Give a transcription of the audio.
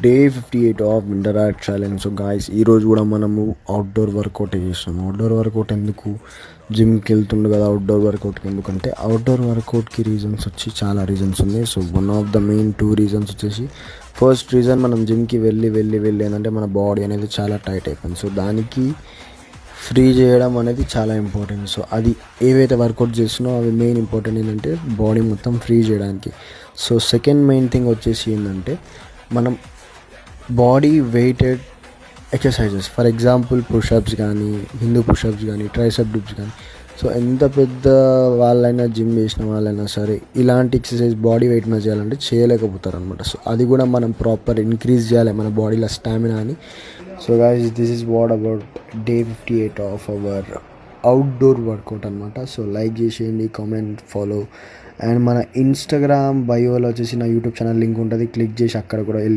Day 58 of winter art challenge. So guys ఈరోజు కూడా మనము అవుట్డోర్ వర్కౌట్ చేస్తాము. అవుట్డోర్ వర్కౌట్ ఎందుకు, జిమ్కి వెళ్తుండే కదా అవుట్డోర్ వర్కౌట్కి ఎందుకంటే అవుట్డోర్ వర్కౌట్కి రీజన్స్ వచ్చి చాలా రీజన్స్ ఉన్నాయి. So one of the main 2 reasons వచ్చేసి, ఫస్ట్ రీజన్ మనం జిమ్కి వెళ్ళి ఏంటంటే మన బాడీ అనేది చాలా టైట్ అయిపోయింది. సో దానికి ఫ్రీ చేయడం అనేది చాలా ఇంపార్టెంట్. సో అది ఏవైతే వర్కౌట్ చేస్తున్నామో అవి మెయిన్ ఇంపార్టెంట్ ఏంటంటే బాడీ మొత్తం ఫ్రీ చేయడానికి. సో సెకండ్ మెయిన్ థింగ్ వచ్చేసి ఏంటంటే మనం body weighted exercises, for example pushups కానీ, హిందూ పుషప్స్ కానీ, ట్రైసెప్ డిప్స్ కానీ. సో ఎంత పెద్ద వాళ్ళైనా, జిమ్ చేసిన వాళ్ళైనా సరే ఇలాంటి ఎక్సర్సైజ్ బాడీ వెయిట్ మీద చేయాలంటే చేయలేకపోతారు అనమాట. సో అది కూడా మనం ప్రాపర్ ఇంక్రీజ్ చేయాలి మన బాడీలో స్టామినా అని. So guys this is what about day 58 of our outdoor workout అనమాట. సో లైక్ చేసేయండి, కామెంట్, ఫాలో. అండ్ మన ఇన్స్టాగ్రామ్ బయోలో వచ్చేసి నా యూట్యూబ్ ఛానల్ లింక్ ఉంటుంది, క్లిక్ చేసి అక్కడ కూడా